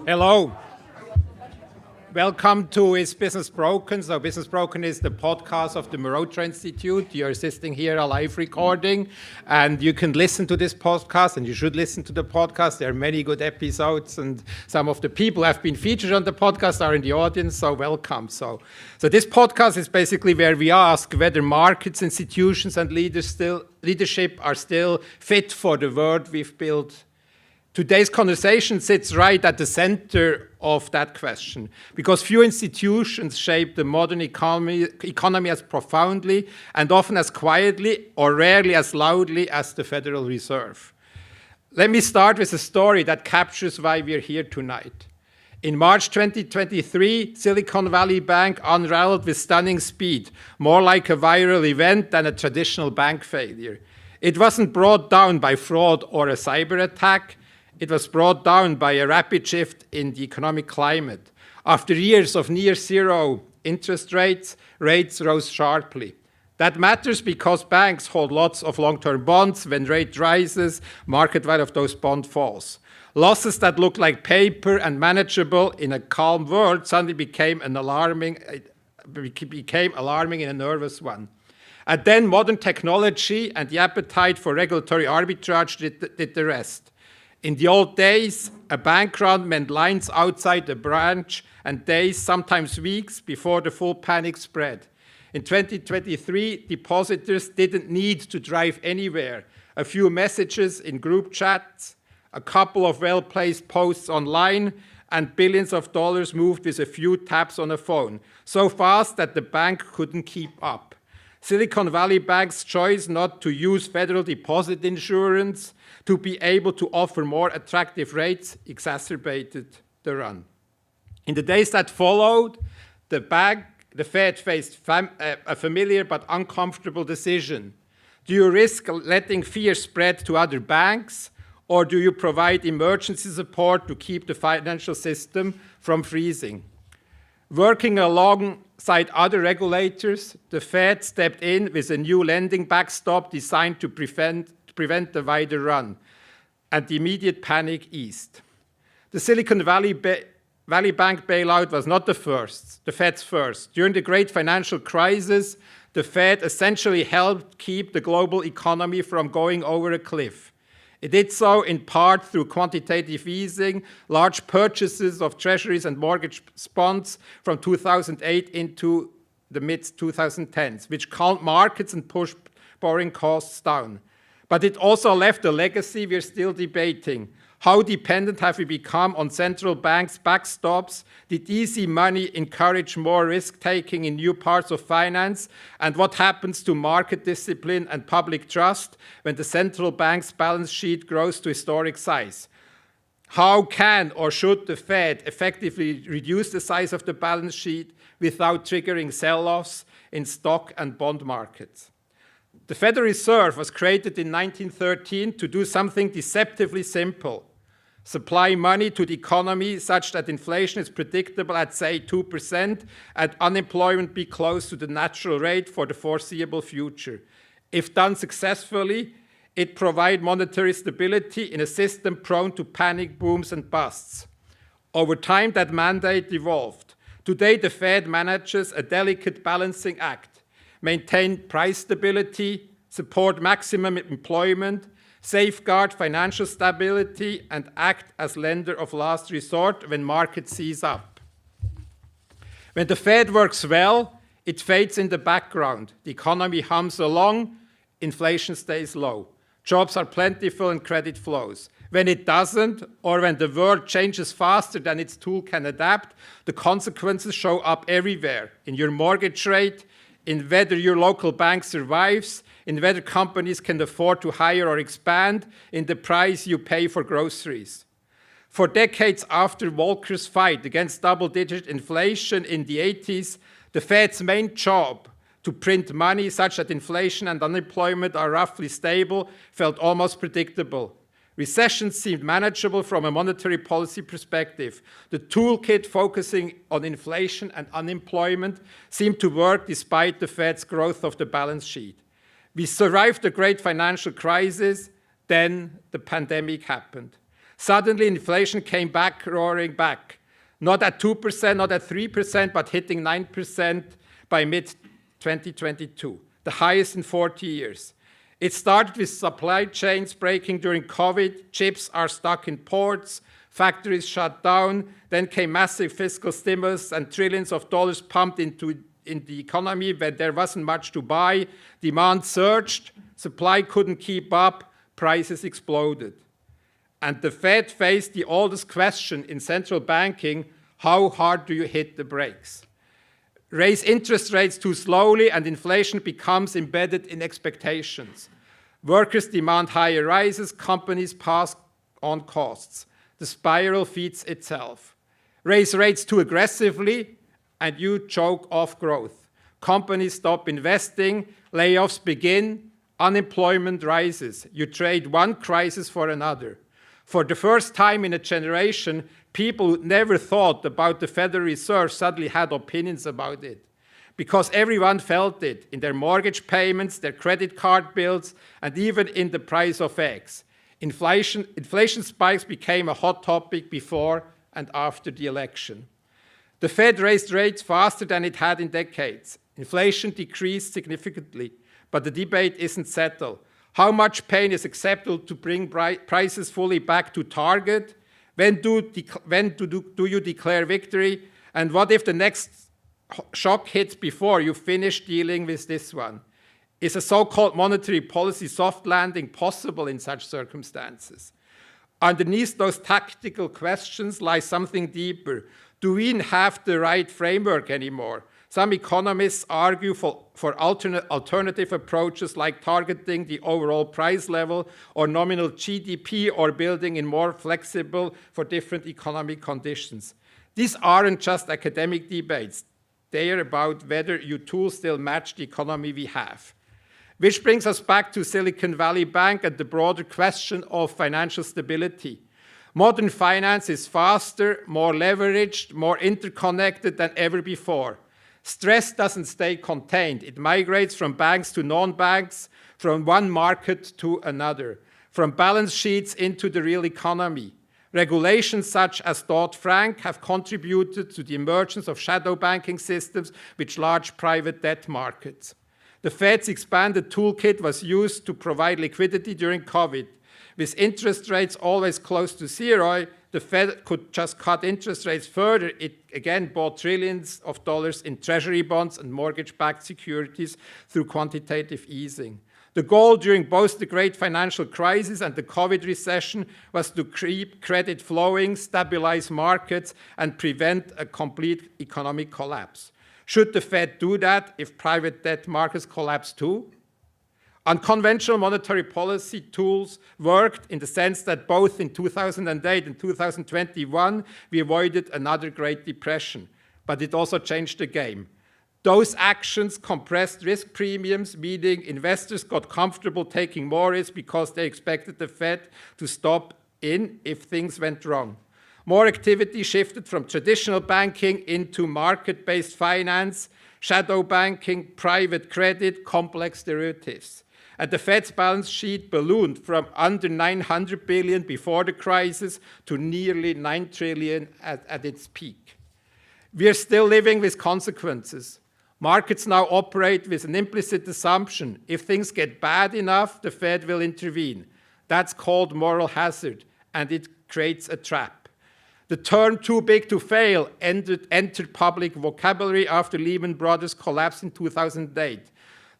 Hello. Welcome to Is Business Broken? So Business Broken is the podcast of the Mehrotra Institute. You're assisting here a live recording, and you can listen to this podcast, and you should listen to the podcast. There are many good episodes, and some of the people who have been featured on the podcast are in the audience, so welcome. So this podcast is basically where we ask whether markets, institutions, and leadership are still fit for the world we've built. Today's conversation sits right at the center of that question, because few institutions shape the modern economy as profoundly and often as quietly or rarely as loudly as the Federal Reserve. Let me start with a story that captures why we're here tonight. In March 2023, Silicon Valley Bank unraveled with stunning speed, more like a viral event than a traditional bank failure. It wasn't brought down by fraud or a cyber attack. It was brought down by a rapid shift in the economic climate. After years of near zero interest rates rose sharply. That matters because banks hold lots of long-term bonds. When rate rises, market value of those bonds falls. Losses that look like paper and manageable in a calm world suddenly became alarming in a nervous one. And then modern technology and the appetite for regulatory arbitrage did the rest. In the old days, a bank run meant lines outside the branch and days, sometimes weeks, before the full panic spread. In 2023, depositors didn't need to drive anywhere. A few messages in group chats, a couple of well-placed posts online, and billions of dollars moved with a few taps on a phone, so fast that the bank couldn't keep up. Silicon Valley Bank's choice not to use federal deposit insurance to be able to offer more attractive rates exacerbated the run. In the days that followed, the Fed faced a familiar but uncomfortable decision. Do you risk letting fear spread to other banks, or do you provide emergency support to keep the financial system from freezing? Working alongside other regulators, the Fed stepped in with a new lending backstop designed to prevent the wider run, and the immediate panic eased. The Silicon Valley Bank bailout was not the Fed's first. During the great financial crisis, the Fed essentially helped keep the global economy from going over a cliff. It did so in part through quantitative easing, large purchases of treasuries and mortgage bonds from 2008 into the mid-2010s, which calmed markets and pushed borrowing costs down. But it also left a legacy we're still debating. How dependent have we become on central banks' backstops? Did easy money encourage more risk-taking in new parts of finance? And what happens to market discipline and public trust when the central bank's balance sheet grows to historic size? How can or should the Fed effectively reduce the size of the balance sheet without triggering sell-offs in stock and bond markets? The Federal Reserve was created in 1913 to do something deceptively simple: supply money to the economy such that inflation is predictable at, say, 2%, and unemployment be close to the natural rate for the foreseeable future. If done successfully, it provides monetary stability in a system prone to panic booms and busts. Over time, that mandate evolved. Today, the Fed manages a delicate balancing act: maintain price stability, support maximum employment, safeguard financial stability, and act as lender of last resort when markets seize up. When the Fed works well, it fades in the background. The economy hums along, inflation stays low. Jobs are plentiful and credit flows. When it doesn't, or when the world changes faster than its tool can adapt, the consequences show up everywhere: in your mortgage rate, in whether your local bank survives, in whether companies can afford to hire or expand, in the price you pay for groceries. For decades after Volcker's fight against double-digit inflation in the 80s, the Fed's main job, to print money such that inflation and unemployment are roughly stable, felt almost predictable. Recessions seemed manageable from a monetary policy perspective. The toolkit focusing on inflation and unemployment seemed to work despite the Fed's growth of the balance sheet. We survived the great financial crisis, then the pandemic happened. Suddenly, inflation came back, roaring back. Not at 2%, not at 3%, but hitting 9% by mid-2022, the highest in 40 years. It started with supply chains breaking during COVID, chips are stuck in ports, factories shut down, then came massive fiscal stimulus and trillions of dollars pumped into the economy when there wasn't much to buy, demand surged, supply couldn't keep up, prices exploded. And the Fed faced the oldest question in central banking: how hard do you hit the brakes? Raise interest rates too slowly and inflation becomes embedded in expectations. Workers demand higher rises, companies pass on costs. The spiral feeds itself. Raise rates too aggressively and you choke off growth. Companies stop investing, layoffs begin, unemployment rises. You trade one crisis for another. For the first time in a generation, people who never thought about the Federal Reserve suddenly had opinions about it, because everyone felt it in their mortgage payments, their credit card bills, and even in the price of eggs. Inflation spikes became a hot topic before and after the election. The Fed raised rates faster than it had in decades. Inflation decreased significantly, but the debate isn't settled. How much pain is acceptable to bring prices fully back to target? When do you declare victory? And what if the next shock hits before you finish dealing with this one? Is a so-called monetary policy soft landing possible in such circumstances? Underneath those tactical questions lies something deeper. Do we even have the right framework anymore? Some economists argue for alternative approaches like targeting the overall price level or nominal GDP or building in more flexible for different economic conditions. These aren't just academic debates. They are about whether your tools still match the economy we have. Which brings us back to Silicon Valley Bank and the broader question of financial stability. Modern finance is faster, more leveraged, more interconnected than ever before. Stress doesn't stay contained. It migrates from banks to non-banks, from one market to another, from balance sheets into the real economy. Regulations such as Dodd-Frank have contributed to the emergence of shadow banking systems with large private debt markets. The Fed's expanded toolkit was used to provide liquidity during COVID. With interest rates always close to zero, the Fed could just cut interest rates further. It again bought trillions of dollars in treasury bonds and mortgage-backed securities through quantitative easing. The goal during both the great financial crisis and the COVID recession was to keep credit flowing, stabilize markets, and prevent a complete economic collapse. Should the Fed do that if private debt markets collapse too? Unconventional monetary policy tools worked in the sense that both in 2008 and 2021, we avoided another Great Depression, but it also changed the game. Those actions compressed risk premiums, meaning investors got comfortable taking more risk because they expected the Fed to stop in if things went wrong. More activity shifted from traditional banking into market-based finance, shadow banking, private credit, complex derivatives. And the Fed's balance sheet ballooned from under 900 billion before the crisis to nearly 9 trillion at its peak. We are still living with consequences. Markets now operate with an implicit assumption: if things get bad enough, the Fed will intervene. That's called moral hazard, and it creates a trap. The term too big to fail entered public vocabulary after Lehman Brothers collapsed in 2008.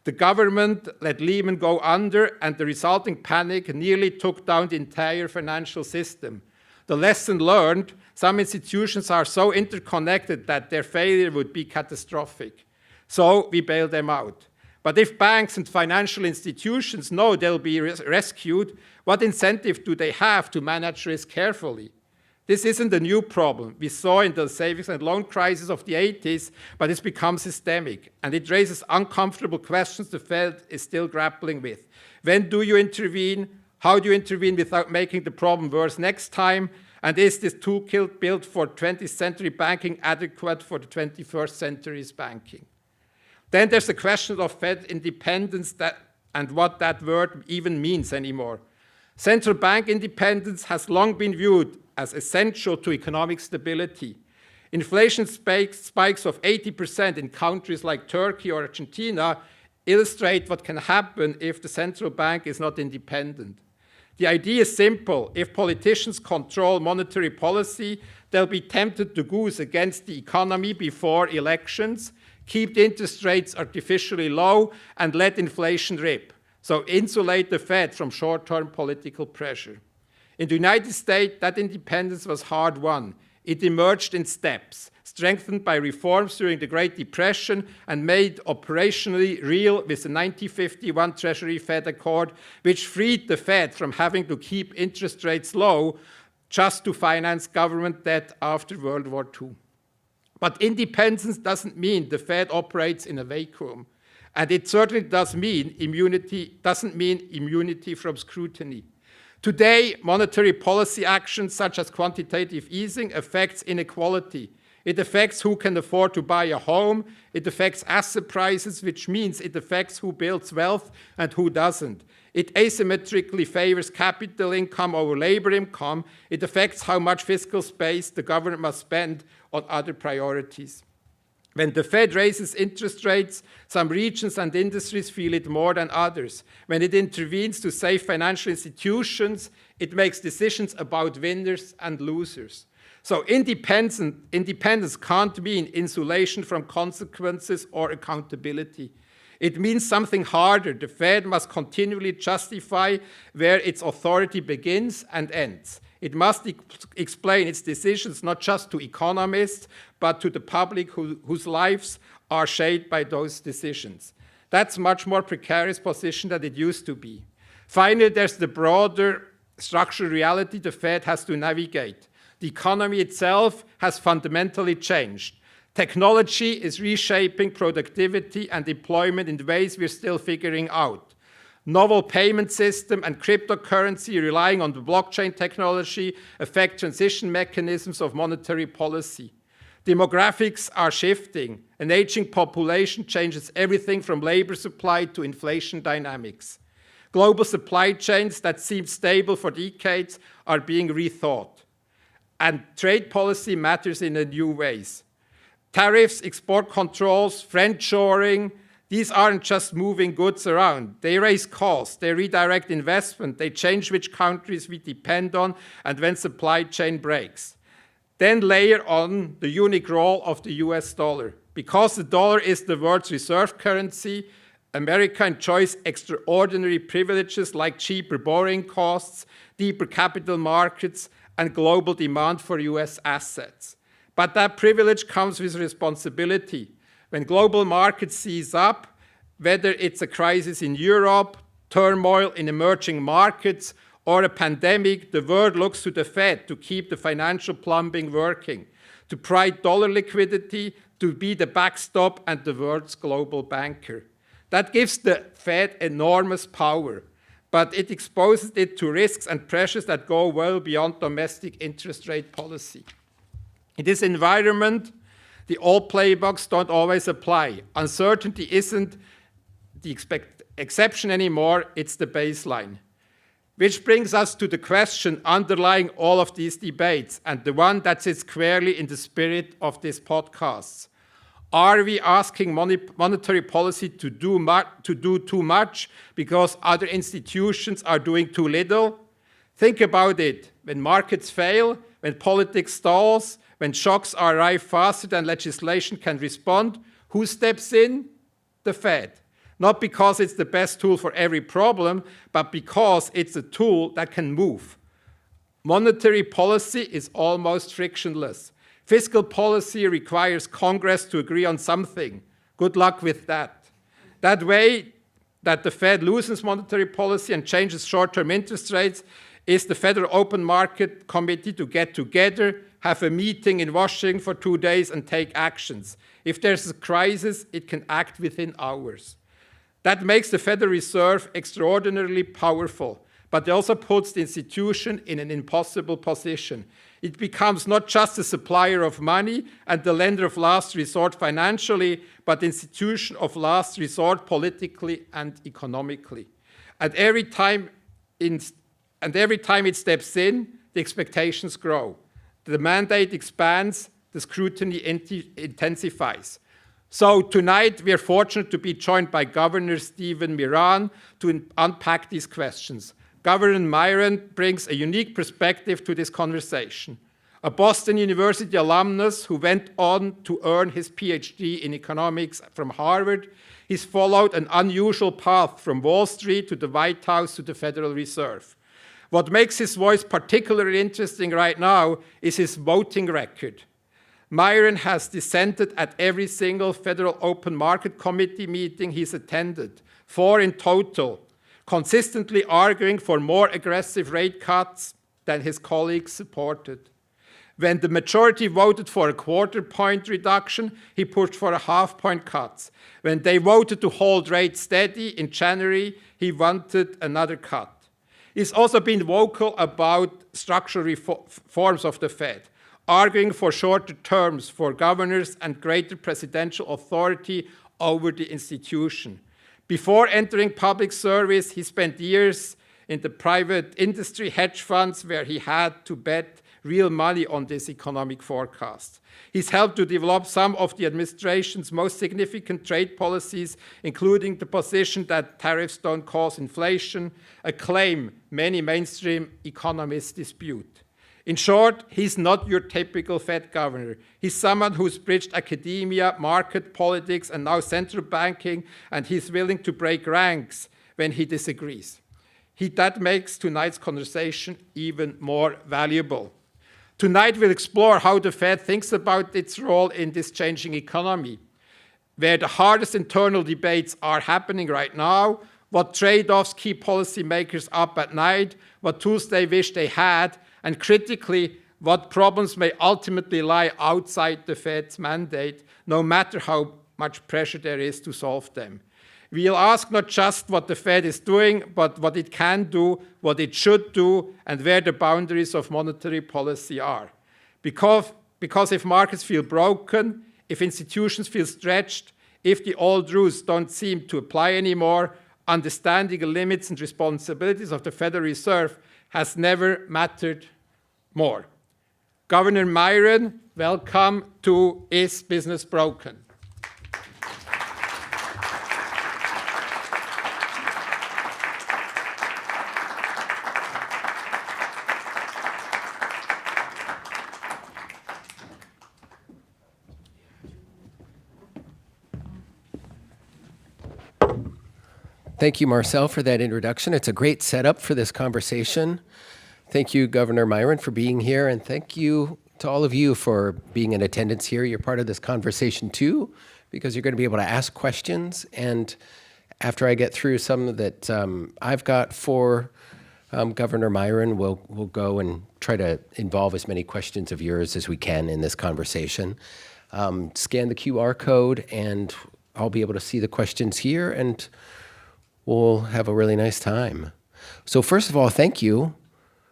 The government let Lehman go under, and the resulting panic nearly took down the entire financial system. The lesson learned: some institutions are so interconnected that their failure would be catastrophic. So we bail them out. But if banks and financial institutions know they'll be rescued, what incentive do they have to manage risk carefully? This isn't a new problem. We saw in the savings and loan crisis of the 80s, but it's become systemic, and it raises uncomfortable questions the Fed is still grappling with. When do you intervene? How do you intervene without making the problem worse next time? And is this toolkit built for 20th century banking adequate for the 21st century's banking? Then there's the question of Fed independence and what that word even means anymore. Central bank independence has long been viewed as essential to economic stability. Inflation spikes of 80% in countries like Turkey or Argentina illustrate what can happen if the central bank is not independent. The idea is simple. If politicians control monetary policy, they'll be tempted to goose against the economy before elections, keep the interest rates artificially low, and let inflation rip. So insulate the Fed from short-term political pressure. In the United States, that independence was hard-won. It emerged in steps, strengthened by reforms during the Great Depression and made operationally real with the 1951 Treasury-Fed Accord, which freed the Fed from having to keep interest rates low just to finance government debt after World War II. But independence doesn't mean the Fed operates in a vacuum. And it certainly doesn't mean immunity from scrutiny. Today, monetary policy actions such as quantitative easing affects inequality. It affects who can afford to buy a home. It affects asset prices, which means it affects who builds wealth and who doesn't. It asymmetrically favors capital income over labor income. It affects how much fiscal space the government must spend on other priorities. When the Fed raises interest rates, some regions and industries feel it more than others. When it intervenes to save financial institutions, it makes decisions about winners and losers. So independence can't mean insulation from consequences or accountability. It means something harder. The Fed must continually justify where its authority begins and ends. It must explain its decisions not just to economists, but to the public whose lives are shaped by those decisions. That's a much more precarious position than it used to be. Finally, there's the broader structural reality the Fed has to navigate. The economy itself has fundamentally changed. Technology is reshaping productivity and employment in ways we're still figuring out. Novel payment system and cryptocurrency relying on the blockchain technology affect transition mechanisms of monetary policy. Demographics are shifting. An aging population changes everything from labor supply to inflation dynamics. Global supply chains that seemed stable for decades are being rethought. And trade policy matters in new ways. Tariffs, export controls, friendshoring, these aren't just moving goods around. They raise costs, they redirect investment, they change which countries we depend on and when supply chain breaks. Then layer on the unique role of the US dollar. Because the dollar is the world's reserve currency, America enjoys extraordinary privileges like cheaper borrowing costs, deeper capital markets, and global demand for US assets. But that privilege comes with responsibility. When global markets seize up, whether it's a crisis in Europe, turmoil in emerging markets, or a pandemic, the world looks to the Fed to keep the financial plumbing working, to provide dollar liquidity, to be the backstop and the world's global banker. That gives the Fed enormous power, but it exposes it to risks and pressures that go well beyond domestic interest rate policy. In this environment, the old playbooks don't always apply. Uncertainty isn't the exception anymore, it's the baseline. Which brings us to the question underlying all of these debates, and the one that sits squarely in the spirit of this podcast. Are we asking monetary policy to do too much because other institutions are doing too little? Think about it. When markets fail, when politics stalls, when shocks arrive faster than legislation can respond, who steps in? The Fed. Not because it's the best tool for every problem, but because it's a tool that can move. Monetary policy is almost frictionless. Fiscal policy requires Congress to agree on something. Good luck with that. That way that the Fed loosens monetary policy and changes short-term interest rates is the Federal Open Market Committee to get together, have a meeting in Washington for 2 days and take actions. If there's a crisis, it can act within hours. That makes the Federal Reserve extraordinarily powerful, but it also puts the institution in an impossible position. It becomes not just a supplier of money and the lender of last resort financially, but the institution of last resort politically and economically. At every time and every time it steps in, the expectations grow. The mandate expands, the scrutiny intensifies. So tonight, we are fortunate to be joined by Governor Miran to unpack these questions. Governor Miran brings a unique perspective to this conversation. A Boston University alumnus who went on to earn his PhD in economics from Harvard, he's followed an unusual path from Wall Street to the White House to the Federal Reserve. What makes his voice particularly interesting right now is his voting record. Miran has dissented at every single Federal Open Market Committee meeting he's attended, 4 in total, consistently arguing for more aggressive rate cuts than his colleagues supported. When the majority voted for a quarter-point reduction, he pushed for a half-point cut. When they voted to hold rates steady in January, he wanted another cut. He's also been vocal about structural reforms of the Fed, arguing for shorter terms for governors and greater presidential authority over the institution. Before entering public service, he spent years in the private industry hedge funds where he had to bet real money on this economic forecast. He's helped to develop some of the administration's most significant trade policies, including the position that tariffs don't cause inflation, a claim many mainstream economists dispute. In short, he's not your typical Fed governor. He's someone who's bridged academia, market politics, and now central banking, and he's willing to break ranks when he disagrees. That makes tonight's conversation even more valuable. Tonight, we'll explore how the Fed thinks about its role in this changing economy, where the hardest internal debates are happening right now, what trade-offs keep policymakers up at night, what tools they wish they had, and critically, what problems may ultimately lie outside the Fed's mandate, no matter how much pressure there is to solve them. We'll ask not just what the Fed is doing, but what it can do, what it should do, and where the boundaries of monetary policy are. Because if markets feel broken, if institutions feel stretched, if the old rules don't seem to apply anymore, understanding the limits and responsibilities of the Federal Reserve has never mattered more. Governor Miran, welcome to Is Business Broken? Thank you, Marcel, for that introduction. It's a great setup for this conversation. Thank you, Governor Miran, for being here, and thank you to all of you for being in attendance here. You're part of this conversation too, because you're going to be able to ask questions. And after I get through some that I've got for Governor Miran, we'll go and try to involve as many questions of yours as we can in this conversation. Scan the QR code, and I'll be able to see the questions here, and we'll have a really nice time. So first of all, thank you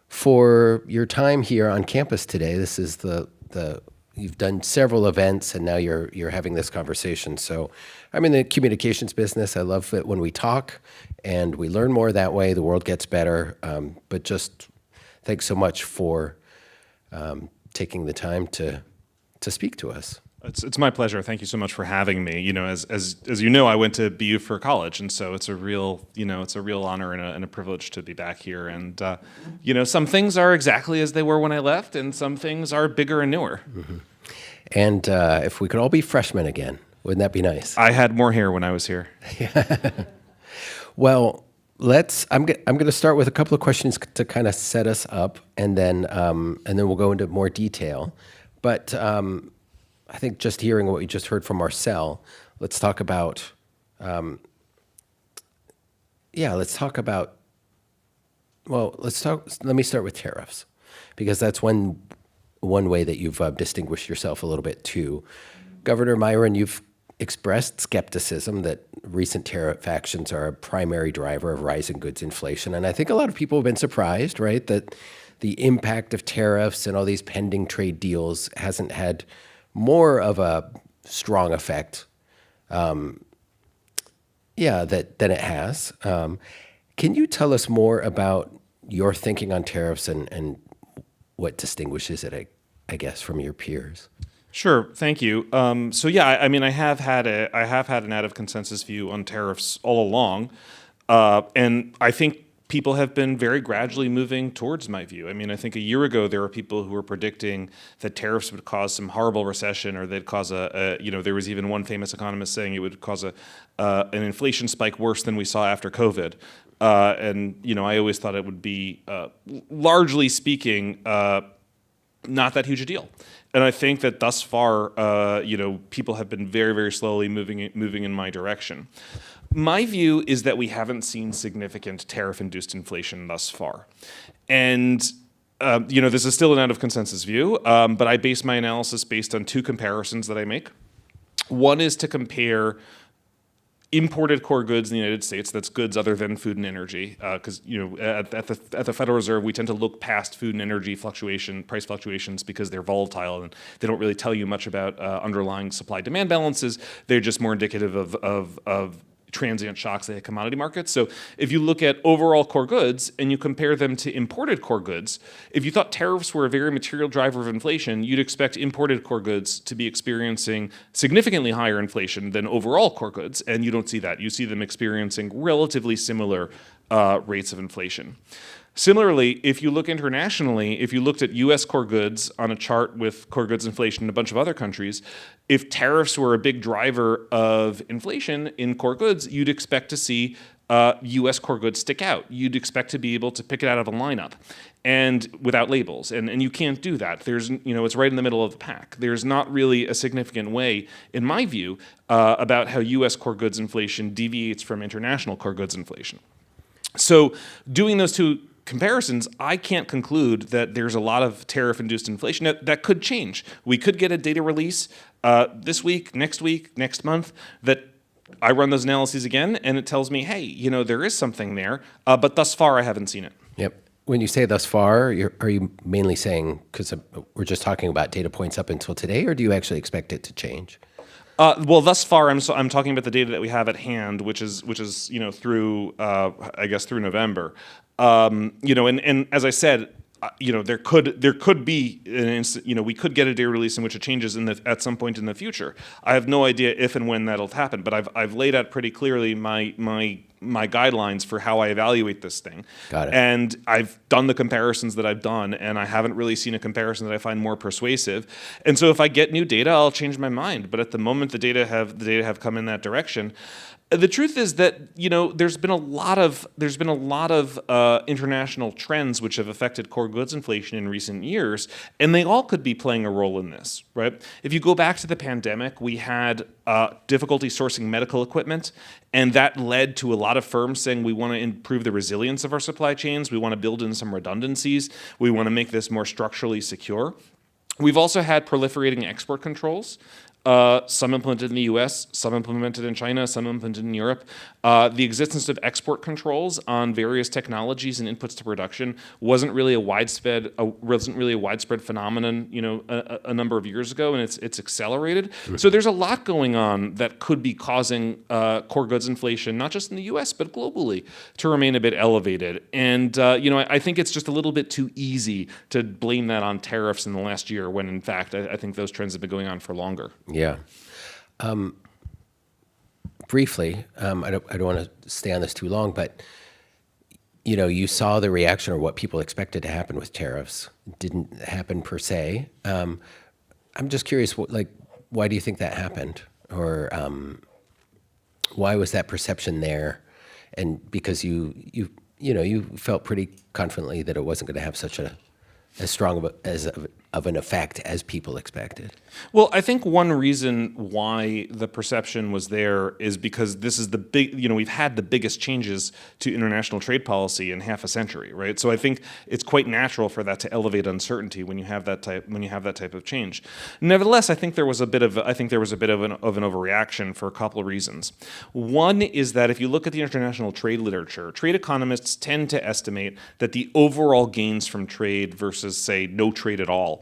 for your time here on campus today. This is you've done several events, and now you're having this conversation. So I'm in the communications business. I love it when we talk and we learn more that way. The world gets better. But just thanks so much for taking the time to speak to us. It's my pleasure. Thank you so much for having me. You know, as you know, I went to BU for college, and so it's a real honor and a privilege to be back here. And some things are exactly as they were when I left, and some things are bigger and newer. Mm-hmm. And if we could all be freshmen again, wouldn't that be nice? I had more hair when I was here. Well, I'm going to start with a couple of questions to kind of set us up, and then we'll go into more detail. But I think just hearing what we just heard from Marcel, let me start with tariffs, because that's one way that you've distinguished yourself a little bit too. Governor Miran, you've expressed skepticism that recent tariff actions are a primary driver of rising goods inflation. And I think a lot of people have been surprised, right, that the impact of tariffs and all these pending trade deals hasn't had more of a strong effect, than it has. Can you tell us more about your thinking on tariffs and what distinguishes it, I guess, from your peers. Sure, thank you. So yeah, I mean, I have had an out of consensus view on tariffs all along, and I think people have been very gradually moving towards my view. I mean, I think a year ago there were people who were predicting that tariffs would cause some horrible recession, or they'd cause there was even one famous economist saying it would cause an inflation spike worse than we saw after COVID. And I always thought it would be, largely speaking, not that huge a deal. And I think that thus far, people have been very, very slowly moving in my direction. My view is that we haven't seen significant tariff-induced inflation thus far. And, this is still an out of consensus view, but I base my analysis based on two comparisons that I make. One is to compare imported core goods in the United States, that's goods other than food and energy, because at the Federal Reserve we tend to look past food and energy price fluctuations because they're volatile and they don't really tell you much about underlying supply-demand balances. They're just more indicative of transient shocks in commodity markets. So if you look at overall core goods and you compare them to imported core goods, if you thought tariffs were a very material driver of inflation, you'd expect imported core goods to be experiencing significantly higher inflation than overall core goods, and you don't see that. You see them experiencing relatively similar rates of inflation. Similarly, if you look internationally, if you looked at U.S. core goods on a chart with core goods inflation in a bunch of other countries, if tariffs were a big driver of inflation in core goods, you'd expect to see U.S. core goods stick out. You'd expect to be able to pick it out of a lineup and without labels. And you can't do that. It's right in the middle of the pack. There's not really a significant way, in my view, about how U.S. core goods inflation deviates from international core goods inflation. So doing those two comparisons, I can't conclude that there's a lot of tariff-induced inflation. That could change. We could get a data release this week, next month, that I run those analyses again, and it tells me, hey, there is something there, but thus far I haven't seen it. Yep. When you say thus far, are you mainly saying, because we're just talking about data points up until today, or do you actually expect it to change? Well, thus far, I'm talking about the data that we have at hand, which is through through November. And as I said, there could be an instant, we could get a data release in which it changes at some point in the future. I have no idea if and when that'll happen, but I've laid out pretty clearly my guidelines for how I evaluate this thing. Got it. And I've done the comparisons that I've done, and I haven't really seen a comparison that I find more persuasive. And so if I get new data, I'll change my mind. But at the moment, the data have come in that direction. The truth is that there's been a lot of international trends which have affected core goods inflation in recent years, and they all could be playing a role in this, right? If you go back to the pandemic, we had difficulty sourcing medical equipment, and that led to a lot of firms saying we want to improve the resilience of our supply chains, we want to build in some redundancies, we want to make this more structurally secure. We've also had proliferating export controls. Some implemented in the U.S., some implemented in China, some implemented in Europe. The existence of export controls on various technologies and inputs to production wasn't really a widespread phenomenon, a number of years ago, and it's accelerated. So there's a lot going on that could be causing core goods inflation, not just in the U.S. but globally, to remain a bit elevated. And I think it's just a little bit too easy to blame that on tariffs in the last year, when in fact I think those trends have been going on for longer. Yeah. Briefly, I don't want to stay on this too long, but you saw the reaction or what people expected to happen with tariffs. It didn't happen per se. I'm just curious, why do you think that happened, or why was that perception there? And because you felt pretty confidently that it wasn't going to have such as strong of an effect as people expected. Well, I think one reason why the perception was there is because this is we've had the biggest changes to international trade policy in half a century, right? So I think it's quite natural for that to elevate uncertainty when you have that type of change. Nevertheless, I think there was a bit of an overreaction for a couple of reasons. One is that if you look at the international trade literature, trade economists tend to estimate that the overall gains from trade versus, say, no trade at all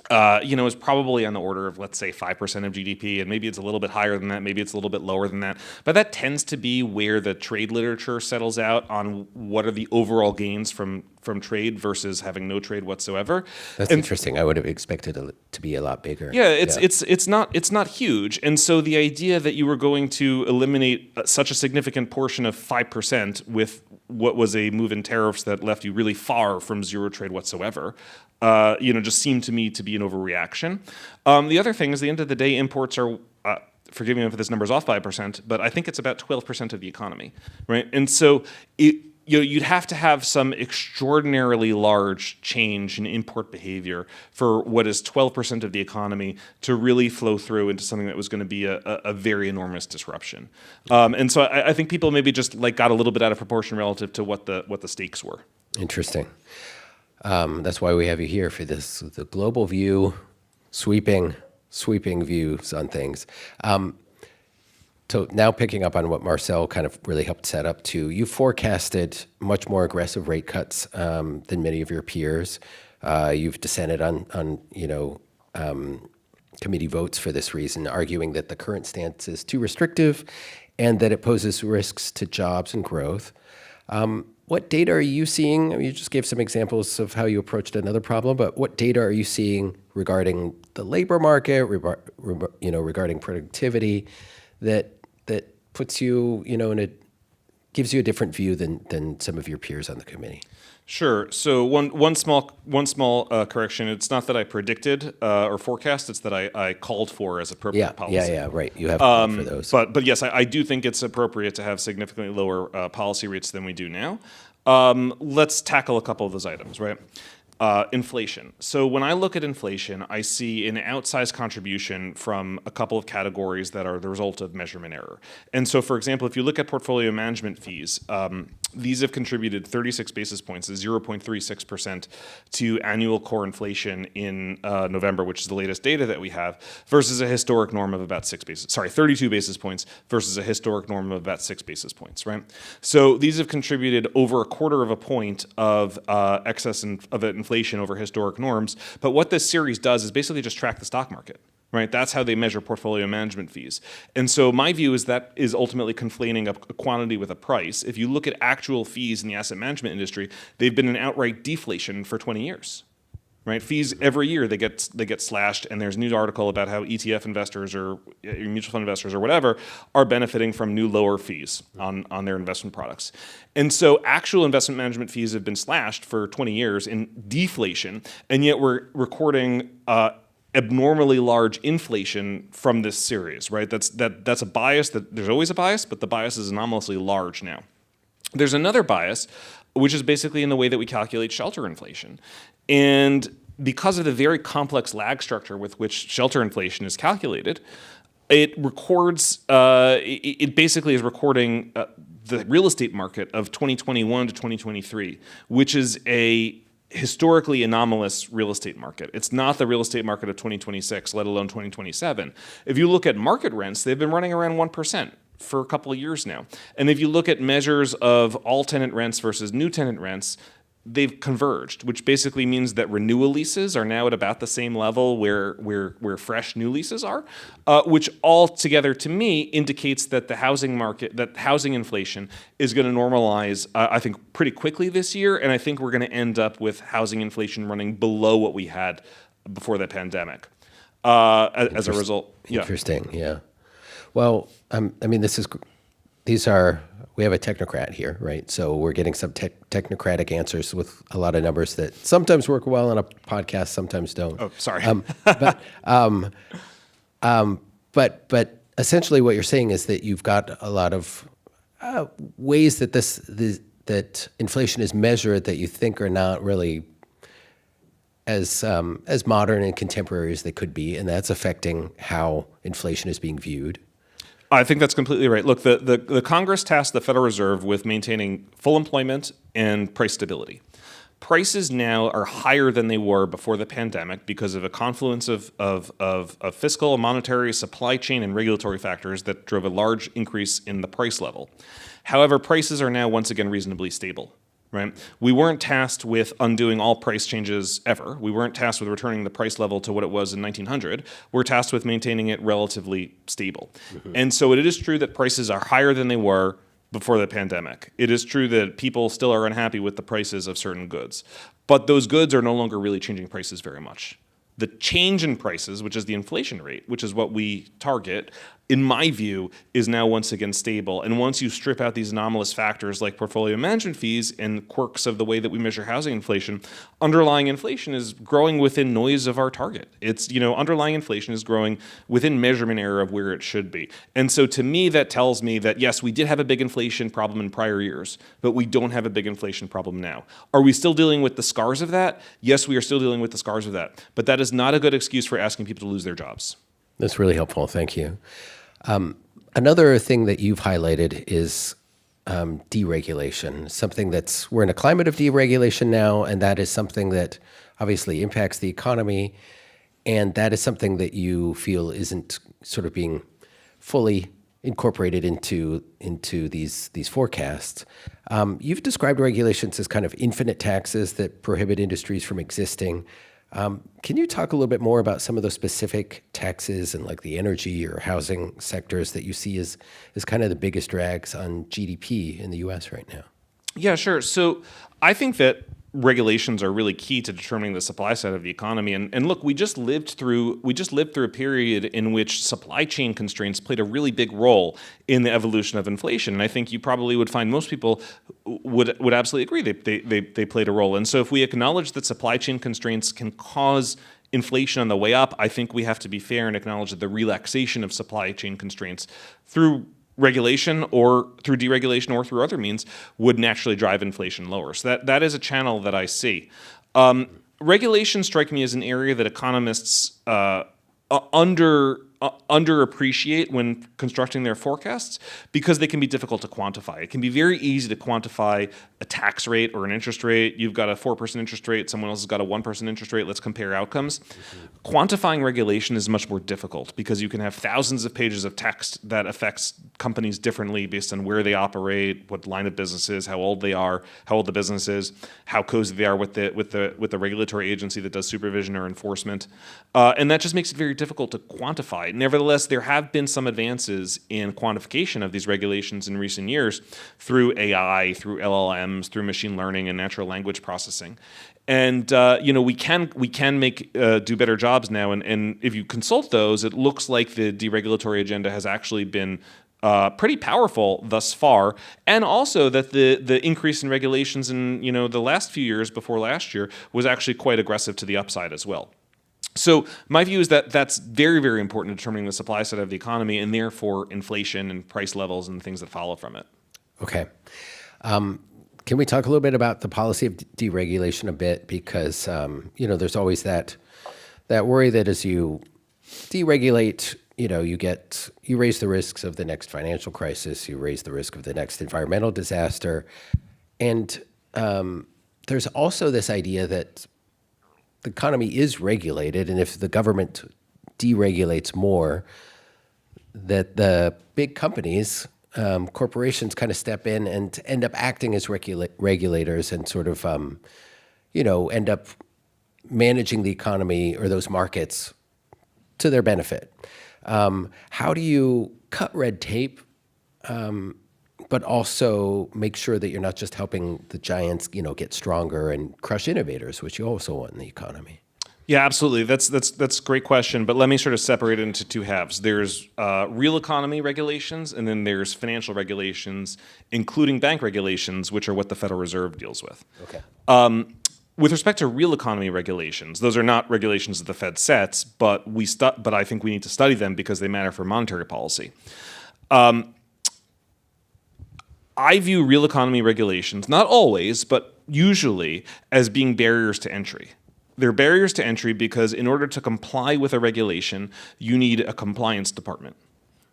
is probably on the order of, let's say, 5% of GDP, and maybe it's a little bit higher than that, maybe it's a little bit lower than that. But that tends to be where the trade literature settles out on what are the overall gains from trade versus having no trade whatsoever. That's interesting. I would have expected it to be a lot bigger. Yeah, it's not huge. And so the idea that you were going to eliminate such a significant portion of 5% with what was a move in tariffs that left you really far from zero trade whatsoever, just seemed to me to be an overreaction. The other thing is, at the end of the day, imports are, forgive me if this number is off by 1%, but I think it's about 12% of the economy, right? And so you'd have to have some extraordinarily large change in import behavior for what is 12% of the economy to really flow through into something that was going to be a very enormous disruption. And so I think people maybe just got a little bit out of proportion relative to what the stakes were. Interesting. That's why we have you here, for the global view, sweeping views on things. So now picking up on what Marcel kind of really helped set up too, you forecasted much more aggressive rate cuts than many of your peers. You've dissented on committee votes for this reason, arguing that the current stance is too restrictive and that it poses risks to jobs and growth. What data are you seeing? You just gave some examples of how you approached another problem, but what data are you seeing regarding the labor market, regarding productivity, that puts you, gives you a different view than some of your peers on the committee? Sure. So one small correction. It's not that I predicted or forecast. It's that I called for as appropriate policy. Yeah, right. You have called for those. But yes, I do think it's appropriate to have significantly lower policy rates than we do now. Let's tackle a couple of those items, right? Inflation. So when I look at inflation, I see an outsized contribution from a couple of categories that are the result of measurement error. And so, for example, if you look at portfolio management fees, these have contributed 36 basis points, 0.36% to annual core inflation in November, which is the latest data that we have, versus a historic norm of about 32 basis points versus a historic norm of about 6 basis points, right? So these have contributed over a quarter of a point of excess of inflation over historic norms. But what this series does is basically just track the stock market. Right? That's how they measure portfolio management fees. And so my view is that is ultimately conflating a quantity with a price. If you look at actual fees in the asset management industry, they've been in outright deflation for 20 years. Right? Fees every year they get slashed, and there's a news article about how ETF investors or mutual fund investors or whatever are benefiting from new lower fees on their investment products. And so actual investment management fees have been slashed for 20 years in deflation, and yet we're recording abnormally large inflation from this series, right? That's a bias. There's always a bias, but the bias is anomalously large now. There's another bias, which is basically in the way that we calculate shelter inflation. And because of the very complex lag structure with which shelter inflation is calculated, it records, it basically is recording the real estate market of 2021 to 2023, which is a historically anomalous real estate market. It's not the real estate market of 2026, let alone 2027. If you look at market rents, they've been running around 1% for a couple of years now. And if you look at measures of all tenant rents versus new tenant rents, they've converged, which basically means that renewal leases are now at about the same level where fresh new leases are, which altogether to me indicates that the housing market, that housing inflation is going to normalize, I think, pretty quickly this year, and I think we're going to end up with housing inflation running below what we had before the pandemic. As a result, Interesting, yeah. Well, we have a technocrat here, right? So we're getting some technocratic answers with a lot of numbers that sometimes work well on a podcast, sometimes don't. Oh, sorry. But essentially, what you're saying is that you've got a lot of ways that that inflation is measured that you think are not really as modern and contemporary as they could be, and that's affecting how inflation is being viewed. I think that's completely right. Look, the Congress tasked the Federal Reserve with maintaining full employment and price stability. Prices now are higher than they were before the pandemic because of a confluence of fiscal, monetary, supply chain, and regulatory factors that drove a large increase in the price level. However, prices are now once again reasonably stable. right? We weren't tasked with undoing all price changes ever. We weren't tasked with returning the price level to what it was in 1900. We're tasked with maintaining it relatively stable. And so it is true that prices are higher than they were before the pandemic. It is true that people still are unhappy with the prices of certain goods, but those goods are no longer really changing prices very much. The change in prices, which is the inflation rate, which is what we target, in my view, is now once again stable. And once you strip out these anomalous factors like portfolio management fees and quirks of the way that we measure housing inflation, underlying inflation is growing within noise of our target. It's, underlying inflation is growing within measurement error of where it should be. And so to me, that tells me that, yes, we did have a big inflation problem in prior years, but we don't have a big inflation problem now. Are we still dealing with the scars of that? Yes, we are still dealing with the scars of that. But that is not a good excuse for asking people to lose their jobs. That's really helpful. Thank you. Another thing that you've highlighted is deregulation, something we're in a climate of deregulation now, and that is something that obviously impacts the economy, and that is something that you feel isn't sort of being fully incorporated into these forecasts. You've described regulations as kind of infinite taxes that prohibit industries from existing. Can you talk a little bit more about some of those specific taxes and like the energy or housing sectors that you see as kind of the biggest drags on GDP in the US right now? Yeah, sure. So I think that regulations are really key to determining the supply side of the economy. And look, we just lived through a period in which supply chain constraints played a really big role in the evolution of inflation. And I think you probably would find most people would absolutely agree they played a role. And so if we acknowledge that supply chain constraints can cause inflation on the way up, I think we have to be fair and acknowledge that the relaxation of supply chain constraints through regulation or through deregulation or through other means would naturally drive inflation lower. So that is a channel that I see. Regulations strike me as an area that economists underappreciate when constructing their forecasts because they can be difficult to quantify. It can be very easy to quantify a tax rate or an interest rate. You've got a 4% interest rate, someone else has got a 1% interest rate. Let's compare outcomes. Quantifying regulation is much more difficult because you can have thousands of pages of text that affects companies differently based on where they operate, what line of business is, how old they are, how old the business is, how cozy they are with the regulatory agency that does supervision or enforcement. And that just makes it very difficult to quantify. Nevertheless, there have been some advances in quantification of these regulations in recent years through AI, through LLMs, through machine learning and natural language processing. And we can do better jobs now. And if you consult those, it looks like the deregulatory agenda has actually been pretty powerful thus far, and also that the increase in regulations in the last few years before last year was actually quite aggressive to the upside as well. So my view is that that's very, very important in determining the supply side of the economy and therefore inflation and price levels and things that follow from it. Okay. Can we talk a little bit about the policy of deregulation a bit? Because, there's always that worry that as you deregulate, you raise the risks of the next financial crisis, you raise the risk of the next environmental disaster. And there's also this idea that the economy is regulated, and if the government deregulates more, that the big companies, corporations kind of step in and end up acting as regulators and sort of, end up managing the economy or those markets to their benefit. How do you cut red tape, but also make sure that you're not just helping the giants, get stronger and crush innovators, which you also want in the economy? Yeah, absolutely. That's a great question. But let me sort of separate it into two halves. There's real economy regulations, and then there's financial regulations, including bank regulations, which are what the Federal Reserve deals with. Okay. With respect to real economy regulations, those are not regulations that the Fed sets, but I think we need to study them because they matter for monetary policy. I view real economy regulations, not always, but usually, as being barriers to entry. They're barriers to entry because in order to comply with a regulation, you need a compliance department.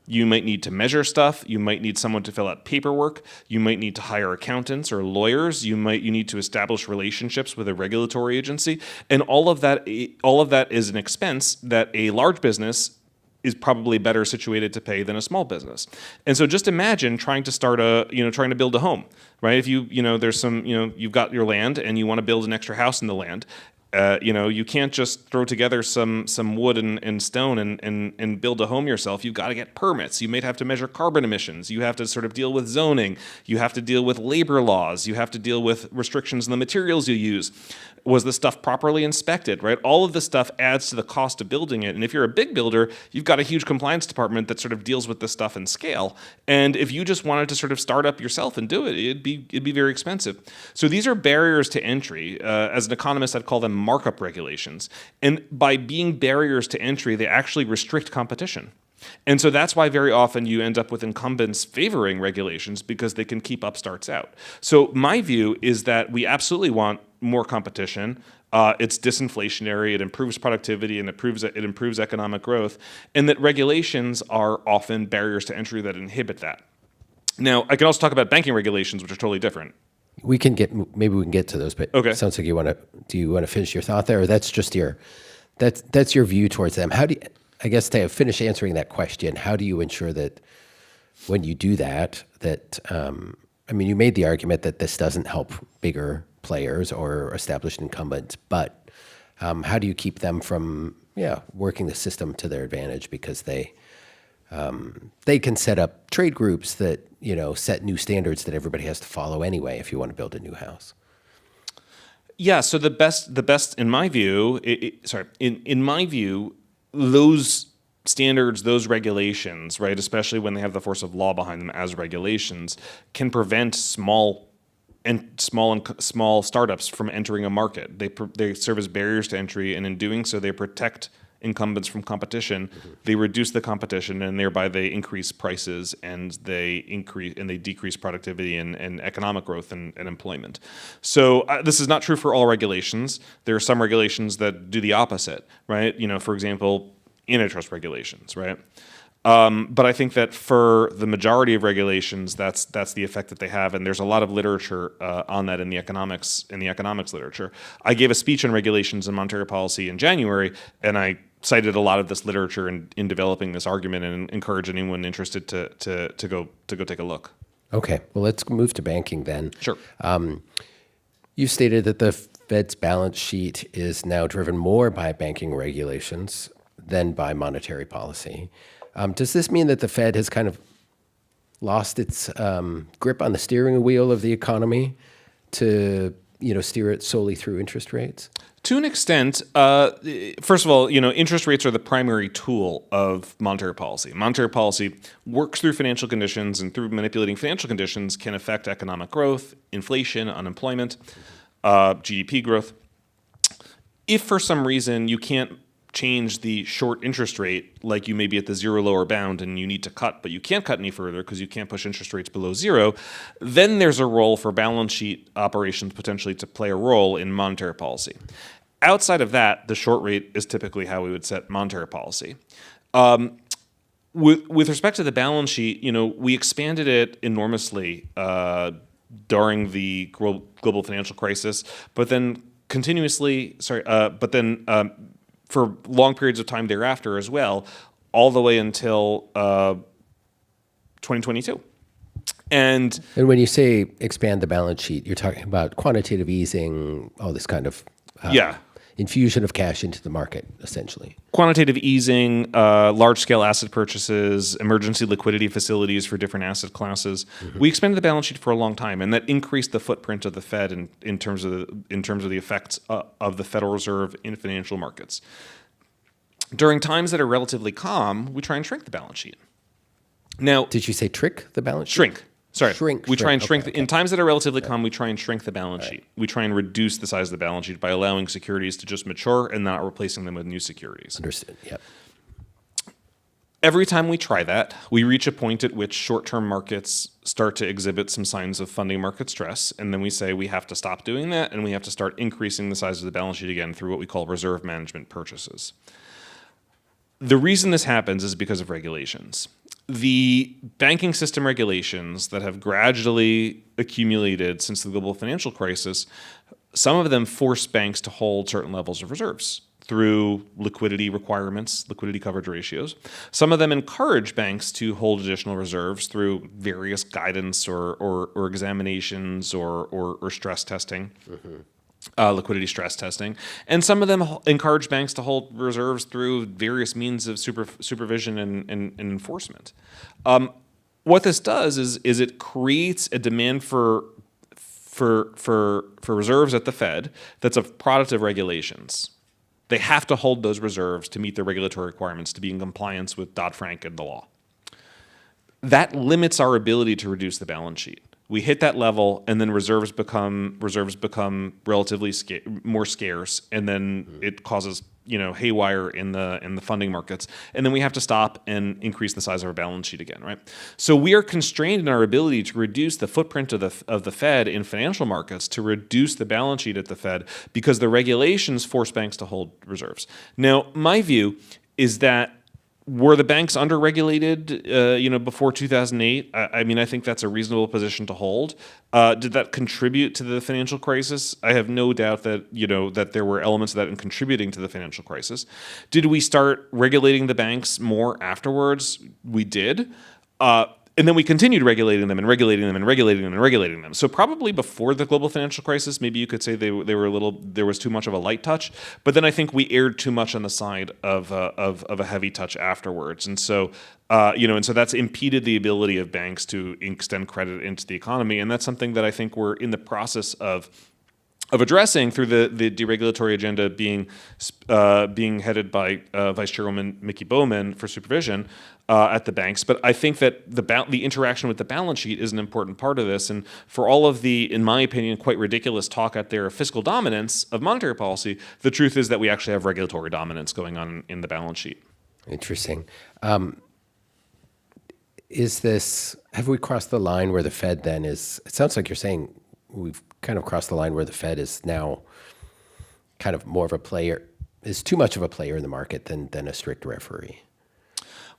You might need to measure stuff. You might need someone to fill out paperwork. You might need to hire accountants or lawyers. You need to establish relationships with a regulatory agency. And all of that is an expense that a large business is probably better situated to pay than a small business. And so just imagine trying to build a home, right? If you've got your land and you want to build an extra house in the land. You can't just throw together some wood and stone and build a home yourself. You've got to get permits. You may have to measure carbon emissions. You have to sort of deal with zoning. You have to deal with labor laws. You have to deal with restrictions on the materials you use. Was the stuff properly inspected, right? All of this stuff adds to the cost of building it. And if you're a big builder, you've got a huge compliance department that sort of deals with this stuff in scale. And if you just wanted to sort of start up yourself and do it, it'd be very expensive. So these are barriers to entry. As an economist, I'd call them markup regulations. And by being barriers to entry, they actually restrict competition. And so that's why very often you end up with incumbents favoring regulations because they can keep upstarts out. So my view is that we absolutely want more competition. It's disinflationary, it improves productivity, and it improves economic growth, and that regulations are often barriers to entry that inhibit that. Now, I can also talk about banking regulations, which are totally different. Maybe we can get to those, but Okay. It sounds like do you want to finish your thought there, or that's just that's your view towards them? How do you, I guess to finish answering that question, how do you ensure that when you do that, you made the argument that this doesn't help bigger players or established incumbents, but how do you keep them from working the system to their advantage because they can set up trade groups that set new standards that everybody has to follow anyway if you want to build a new house? Yeah. So the best in my view, in my view, those standards, those regulations, right, especially when they have the force of law behind them as regulations, can prevent small startups from entering a market. They serve as barriers to entry, and in doing so, they protect incumbents from competition. Mm-hmm. They reduce the competition, and thereby they increase prices, and they decrease productivity and economic growth and employment. So this is not true for all regulations. There are some regulations that do the opposite, right? For example, antitrust regulations, right? But I think that for the majority of regulations, that's the effect that they have, and there's a lot of literature on that in the economics literature. I gave a speech on regulations and monetary policy in January, and I cited a lot of this literature in developing this argument, and encourage anyone interested to go take a look. Okay, well, let's move to banking then. Sure. You stated that the Fed's balance sheet is now driven more by banking regulations than by monetary policy. Does this mean that the Fed has kind of lost its grip on the steering wheel of the economy to steer it solely through interest rates? To an extent, first of all, interest rates are the primary tool of monetary policy. Monetary policy works through financial conditions, and through manipulating financial conditions can affect economic growth, inflation, unemployment, GDP growth. If for some reason you can't change the short interest rate, like you may be at the zero lower bound and you need to cut, but you can't cut any further because you can't push interest rates below zero, then there's a role for balance sheet operations potentially to play a role in monetary policy. Outside of that, the short rate is typically how we would set monetary policy. With respect to the balance sheet, we expanded it enormously during the global financial crisis, but then for long periods of time thereafter as well, all the way until 2022. And when you say expand the balance sheet, you're talking about quantitative easing, all this kind of infusion of cash into the market, essentially. Quantitative easing, large-scale asset purchases, emergency liquidity facilities for different asset classes. Mm-hmm. We expanded the balance sheet for a long time, and that increased the footprint of the Fed in terms of the effects of the Federal Reserve in financial markets. During times that are relatively calm, we try and shrink the balance sheet. Now, did you say trick the balance sheet? Shrink. Sorry. We try and shrink. In times that are relatively calm, we try and shrink the balance sheet. We try and reduce the size of the balance sheet by allowing securities to just mature and not replacing them with new securities. Understood. Yep. Every time we try that, we reach a point at which short-term markets start to exhibit some signs of funding market stress, and then we say we have to stop doing that, and we have to start increasing the size of the balance sheet again through what we call reserve management purchases. The reason this happens is because of regulations. The banking system regulations that have gradually accumulated since the global financial crisis, some of them force banks to hold certain levels of reserves. through liquidity requirements, liquidity coverage ratios. Some of them encourage banks to hold additional reserves through various guidance or examinations or stress testing. Liquidity stress testing, and some of them encourage banks to hold reserves through various means of supervision and enforcement. What this does is it creates a demand for reserves at the Fed that's a product of regulations. They have to hold those reserves to meet the regulatory requirements to be in compliance with Dodd-Frank and the law. That limits our ability to reduce the balance sheet. We hit that level, and then reserves become relatively more scarce, and then it causes haywire in the funding markets, and then we have to stop and increase the size of our balance sheet again, right? So we are constrained in our ability to reduce the footprint of the Fed in financial markets, to reduce the balance sheet at the Fed, because the regulations force banks to hold reserves. Now, my view is that were the banks under-regulated, before 2008? I think that's a reasonable position to hold. Did that contribute to the financial crisis? I have no doubt that that there were elements of that in contributing to the financial crisis. Did we start regulating the banks more afterwards? We did. And then we continued regulating them and regulating them and regulating them and regulating them. So probably before the global financial crisis, maybe you could say they were there was too much of a light touch. But then I think we erred too much on the side of a heavy touch afterwards. And so, and so that's impeded the ability of banks to extend credit into the economy. And that's something that I think we're in the process of addressing through the deregulatory agenda being headed by Vice Chairwoman Mickey Bowman for supervision at the banks. But I think that the interaction with the balance sheet is an important part of this. And for all of the, in my opinion, quite ridiculous talk out there of fiscal dominance of monetary policy, the truth is that we actually have regulatory dominance going on in the balance sheet. Interesting. Have we crossed the line where the Fed then is, it sounds like you're saying we've kind of crossed the line where the Fed is now kind of more of a player, is too much of a player in the market than a strict referee?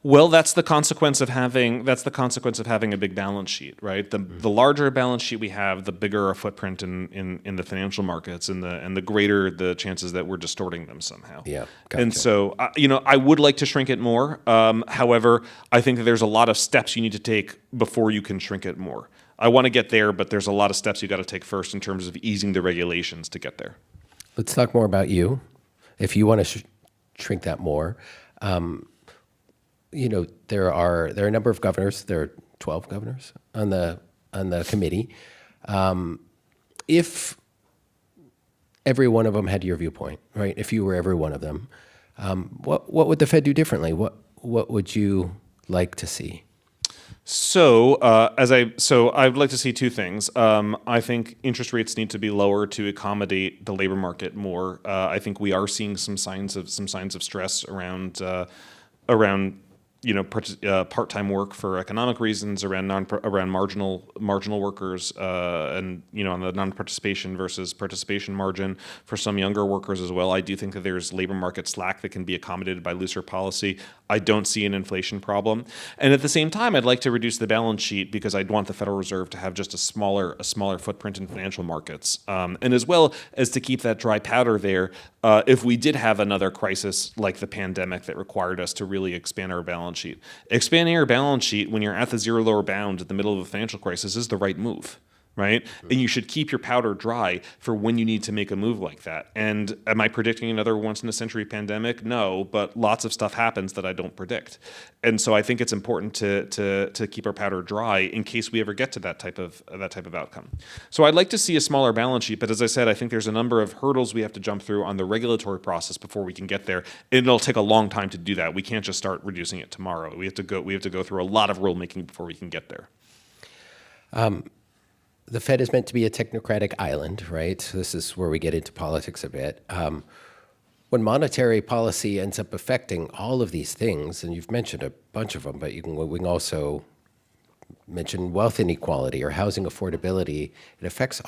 Well, that's the consequence of having a big balance sheet, right? The larger balance sheet we have, the bigger our footprint in the financial markets, and the greater the chances that we're distorting them somehow. Yeah, gotcha. And so, I would like to shrink it more. However, I think that there's a lot of steps you need to take before you can shrink it more. I want to get there, but there's a lot of steps you got to take first in terms of easing the regulations to get there. Let's talk more about you. If you want to shrink that more. There are a number of governors. There are 12 governors on the committee. If every one of them had your viewpoint, right? If you were every one of them, what would the Fed do differently? What would you like to see? So I'd like to see two things. I think interest rates need to be lower to accommodate the labor market more. I think we are seeing some signs of stress around part-time work for economic reasons, around marginal workers, and on the non-participation versus participation margin for some younger workers as well. I do think that there's labor market slack that can be accommodated by looser policy. I don't see an inflation problem, and at the same time, I'd like to reduce the balance sheet because I'd want the Federal Reserve to have just a smaller footprint in financial markets, and as well as to keep that dry powder there if we did have another crisis like the pandemic that required us to really expand our balance sheet. Expanding your balance sheet when you're at the zero lower bound at the middle of a financial crisis is the right move, right? And you should keep your powder dry for when you need to make a move like that. And am I predicting another once-in-a-century pandemic? No, but lots of stuff happens that I don't predict. And so I think it's important to keep our powder dry in case we ever get to that type of outcome. So I'd like to see a smaller balance sheet, but as I said, I think there's a number of hurdles we have to jump through on the regulatory process before we can get there. And it'll take a long time to do that. We can't just start reducing it tomorrow. We have to go through a lot of rulemaking before we can get there. The Fed is meant to be a technocratic island, right? So this is where we get into politics a bit. When monetary policy ends up affecting all of these things, and you've mentioned a bunch of them, but we can also mention wealth inequality or housing affordability. It affects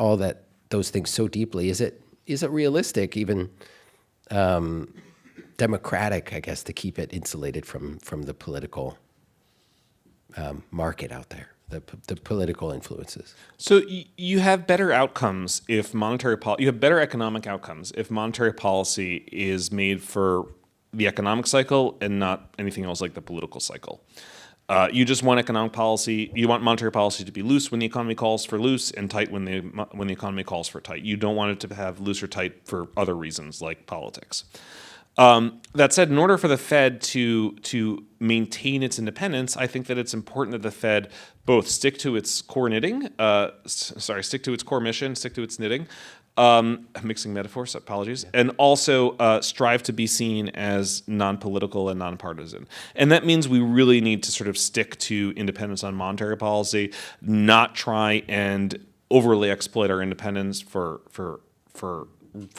those things so deeply. Is it realistic, even democratic, I guess, to keep it insulated from the political market out there? the political influences. So you have better outcomes if you have better economic outcomes if monetary policy is made for the economic cycle and not anything else like the political cycle. You just want economic policy. You want monetary policy to be loose when the economy calls for loose, and tight when the economy calls for tight. You don't want it to have loose or tight for other reasons like politics. That said, in order for the Fed to maintain its independence, I think that it's important that the Fed both stick to its core knitting, stick to its core mission, stick to its knitting, mixing metaphors, apologies, and also strive to be seen as non-political and non-partisan. And that means we really need to sort of stick to independence on monetary policy, not try and overly exploit our independence for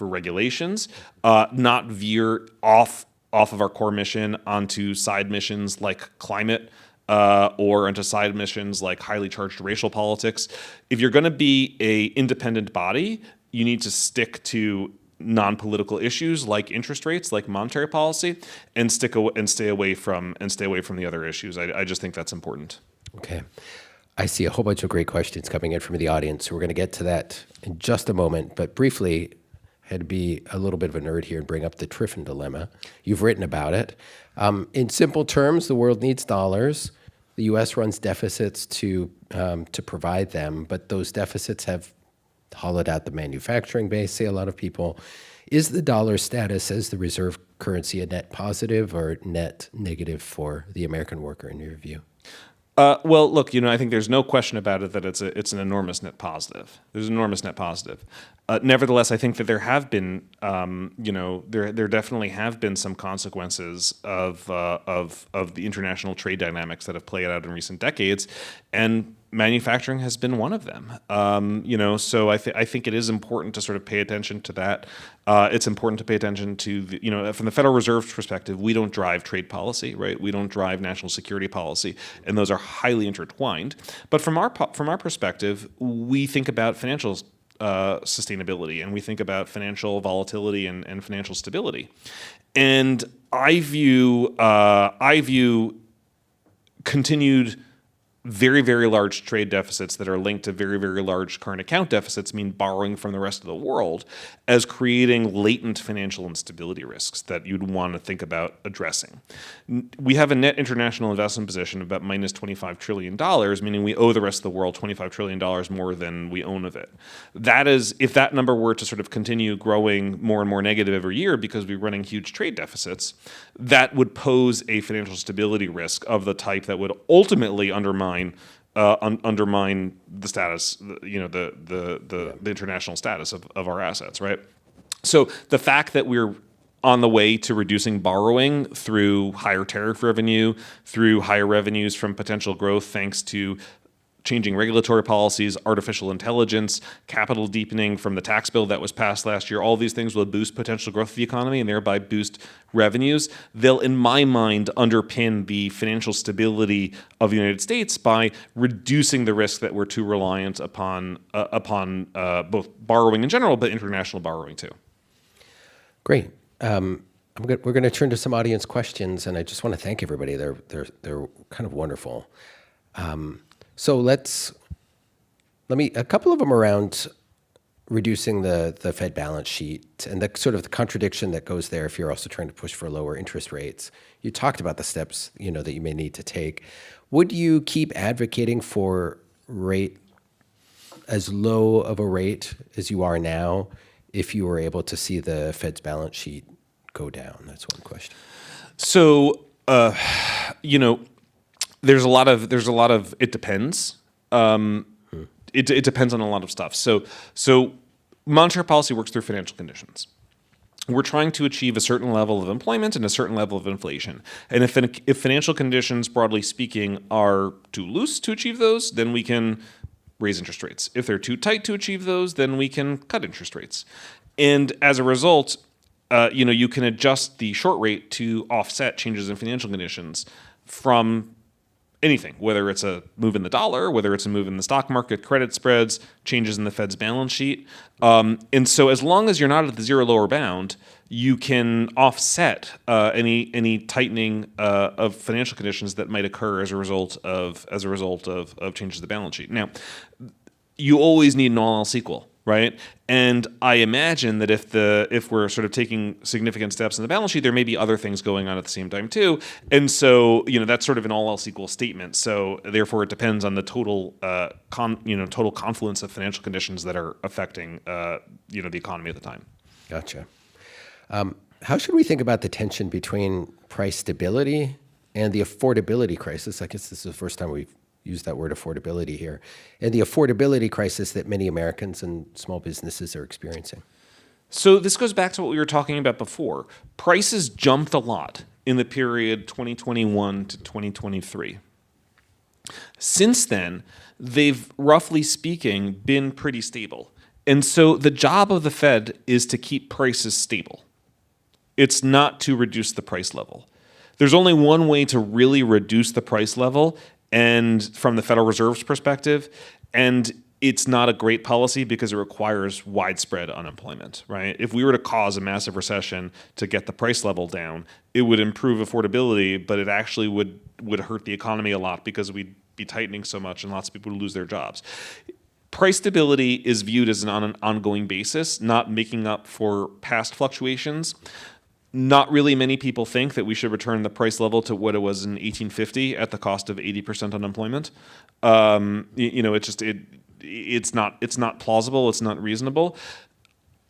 regulations, not veer off of our core mission onto side missions like climate, or into side missions like highly charged racial politics. If you're going to be a independent body, you need to stick to non-political issues like interest rates, like monetary policy, and stay away from the other issues. I just think that's important. Okay. I see a whole bunch of great questions coming in from the audience. So we're going to get to that in just a moment. But briefly, I had to be a little bit of a nerd here and bring up the Triffin dilemma. You've written about it. In simple terms, the world needs dollars. The U.S. runs deficits to provide them, but those deficits have hollowed out the manufacturing base, say a lot of people. Is the dollar status as the reserve currency a net positive or net negative for the American worker, in your view? Well, look, I think there's no question about it that it's an enormous net positive. There's an enormous net positive. Nevertheless, I think that there have been, there definitely have been some consequences of the international trade dynamics that have played out in recent decades, and manufacturing has been one of them. So I think it is important to sort of pay attention to that. It's important to pay attention to from the Federal Reserve's perspective, we don't drive trade policy, right? We don't drive national security policy, and those are highly intertwined. But from our perspective, we think about financial sustainability, and we think about financial volatility and financial stability. And I view continued very, very large trade deficits that are linked to very, very large current account deficits, mean borrowing from the rest of the world, as creating latent financial instability risks that you'd want to think about addressing. We have a net international investment position of about minus $25 trillion, meaning we owe the rest of the world $25 trillion more than we own of it. That is, if that number were to sort of continue growing more and more negative every year because we're running huge trade deficits, that would pose a financial stability risk of the type that would ultimately undermine the status, the international status of our assets, right? So the fact that we're on the way to reducing borrowing through higher tariff revenue, through higher revenues from potential growth, thanks to changing regulatory policies, artificial intelligence, capital deepening from the tax bill that was passed last year, all these things will boost potential growth of the economy and thereby boost revenues. They'll, in my mind, underpin the financial stability of the United States by reducing the risk that we're too reliant upon both borrowing in general, but international borrowing too. Great. We're going to turn to some audience questions, and I just want to thank everybody. They're kind of wonderful. So let me a couple of them around reducing the Fed balance sheet and the sort of the contradiction that goes there if you're also trying to push for lower interest rates. You talked about the steps that you may need to take. Would you keep advocating for rate as low of a rate as you are now if you were able to see the Fed's balance sheet go down? That's one question. So there's a lot of it depends. It depends on a lot of stuff. So monetary policy works through financial conditions. We're trying to achieve a certain level of employment and a certain level of inflation. And if financial conditions, broadly speaking, are too loose to achieve those, then we can raise interest rates. If they're too tight to achieve those, then we can cut interest rates. And as a result, you can adjust the short rate to offset changes in financial conditions from anything, whether it's a move in the dollar, whether it's a move in the stock market, credit spreads, changes in the Fed's balance sheet. And so as long as you're not at the zero lower bound, you can offset any tightening of financial conditions that might occur as a result of changes to the balance sheet. Now, you always need an all else equal, right? And I imagine that if we're sort of taking significant steps in the balance sheet, there may be other things going on at the same time too. And so, that's sort of an all else equal statement. So therefore, it depends on the total total confluence of financial conditions that are affecting the economy at the time. Gotcha. How should we think about the tension between price stability and the affordability crisis? I guess this is the first time we've used that word affordability here, and the affordability crisis that many Americans and small businesses are experiencing. So this goes back to what we were talking about before. Prices jumped a lot in the period 2021 to 2023. Since then, they've, roughly speaking, been pretty stable. And so the job of the Fed is to keep prices stable. It's not to reduce the price level. There's only one way to really reduce the price level, and from the Federal Reserve's perspective, and it's not a great policy because it requires widespread unemployment, right? If we were to cause a massive recession to get the price level down, it would improve affordability, but it actually would hurt the economy a lot because we'd be tightening so much and lots of people would lose their jobs. Price stability is viewed as on an ongoing basis, not making up for past fluctuations. Not really many people think that we should return the price level to what it was in 1850 at the cost of 80% unemployment. It's not plausible. It's not reasonable.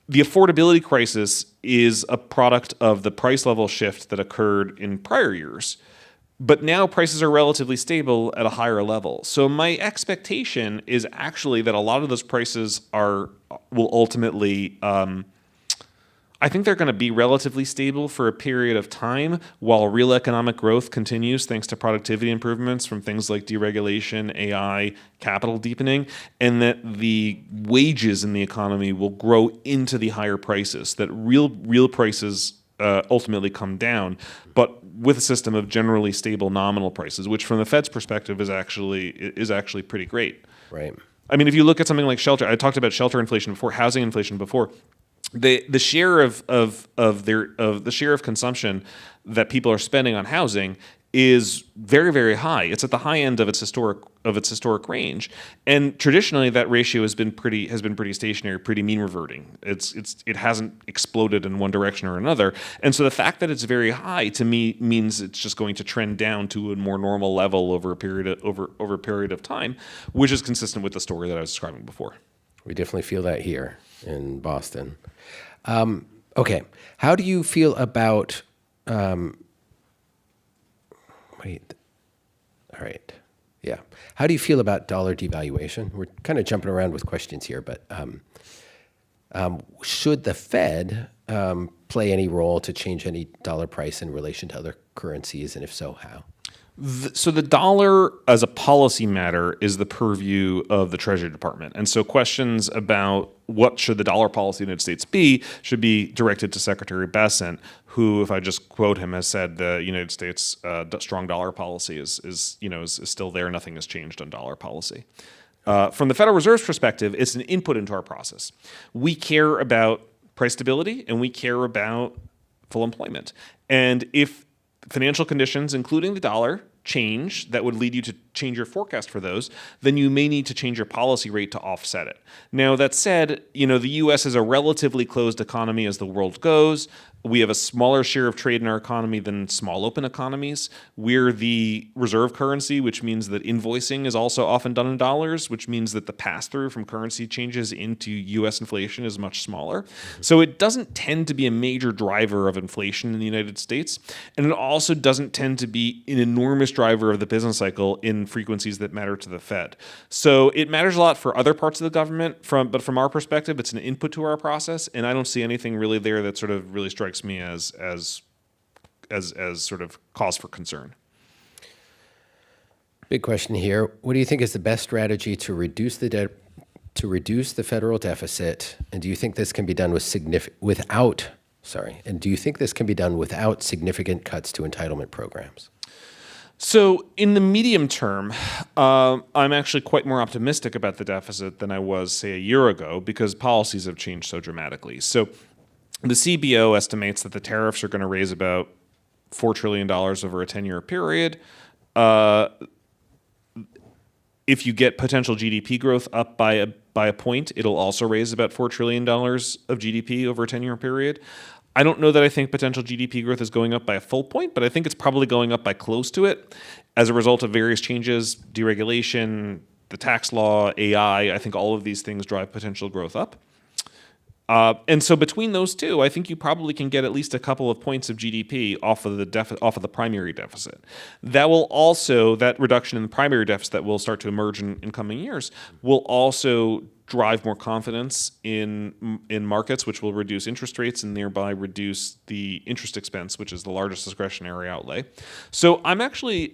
The affordability crisis is a product of the price level shift that occurred in prior years. But now prices are relatively stable at a higher level. So my expectation is actually that a lot of those prices will ultimately, I think they're going to be relatively stable for a period of time while real economic growth continues thanks to productivity improvements from things like deregulation, AI, capital deepening, and that the wages in the economy will grow into the higher prices, that real prices ultimately come down, but with a system of generally stable nominal prices, which from the Fed's perspective is actually pretty great. Right. I mean, if you look at something like shelter, I talked about shelter inflation before, housing inflation before. The share the share of consumption that people are spending on housing is very, very high. It's at the high end of its historic range, and traditionally that ratio has been pretty stationary, pretty mean reverting. It hasn't exploded in one direction or another, and so the fact that it's very high to me means it's just going to trend down to a more normal level over a period of time, which is consistent with the story that I was describing before. We definitely feel that here in Boston. Okay, how do you feel about? All right. Yeah. How do you feel about dollar devaluation? We're kind of jumping around with questions here, but should the Fed play any role to change any dollar price in relation to other currencies, and if so, how? So the dollar as a policy matter is the purview of the Treasury Department. And so questions about what should the dollar policy of the United States be should be directed to Secretary Bessent, who, if I just quote him, has said the United States strong dollar policy is still there. Nothing has changed on dollar policy. From the Federal Reserve's perspective, it's an input into our process. We care about price stability and we care about full employment. And if financial conditions, including the dollar, change that would lead you to change your forecast for those, then you may need to change your policy rate to offset it. Now, that said, the U.S. is a relatively closed economy as the world goes. We have a smaller share of trade in our economy than small open economies. We're the reserve currency, which means that invoicing is also often done in dollars, which means that the pass-through from currency changes into U.S. inflation is much smaller. So it doesn't tend to be a major driver of inflation in the United States. And it also doesn't tend to be an enormous driver of the business cycle in frequencies that matter to the Fed. So it matters a lot for other parts of the government, but from our perspective, it's an input to our process, and I don't see anything really there that sort of really strikes me as sort of cause for concern. Big question here. What do you think is the best strategy to reduce the debt, to reduce the federal deficit, and do you think this can be done without significant cuts to entitlement programs? So in the medium term, I'm actually quite more optimistic about the deficit than I was, say, a year ago, because policies have changed so dramatically. So The CBO estimates that the tariffs are going to raise about $4 trillion over a 10-year period. If you get potential GDP growth up by a point, it'll also raise about $4 trillion of GDP over a 10-year period. I don't know that I think potential GDP growth is going up by a full point, but I think it's probably going up by close to it as a result of various changes, deregulation, the tax law, AI. I think all of these things drive potential growth up. And so between those two, I think you probably can get at least a couple of points of GDP off of the primary deficit. That reduction in the primary deficit that will start to emerge in coming years will also drive more confidence in markets, which will reduce interest rates and thereby reduce the interest expense, which is the largest discretionary outlay. So I'm actually,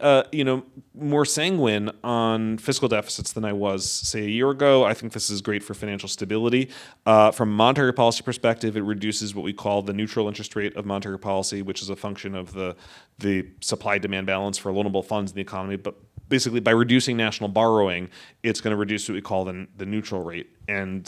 more sanguine on fiscal deficits than I was, say, a year ago. I think this is great for financial stability. From a monetary policy perspective, it reduces what we call the neutral interest rate of monetary policy, which is a function of the supply-demand balance for loanable funds in the economy. But basically, by reducing national borrowing, it's going to reduce what we call the neutral rate, and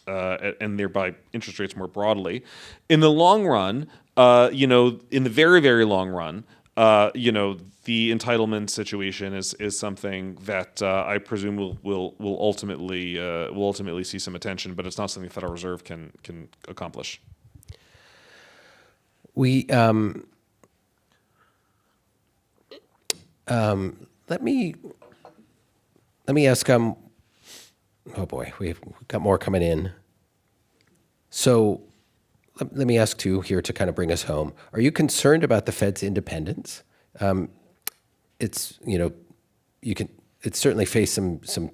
thereby interest rates more broadly. In the long run, in the very, very long run, the entitlement situation is something that I presume will ultimately see some attention, but it's not something the Federal Reserve can accomplish. Let me ask. Oh boy, we've got more coming in. So let me ask too here to kind of bring us home. Are you concerned about the Fed's independence? It's certainly faced some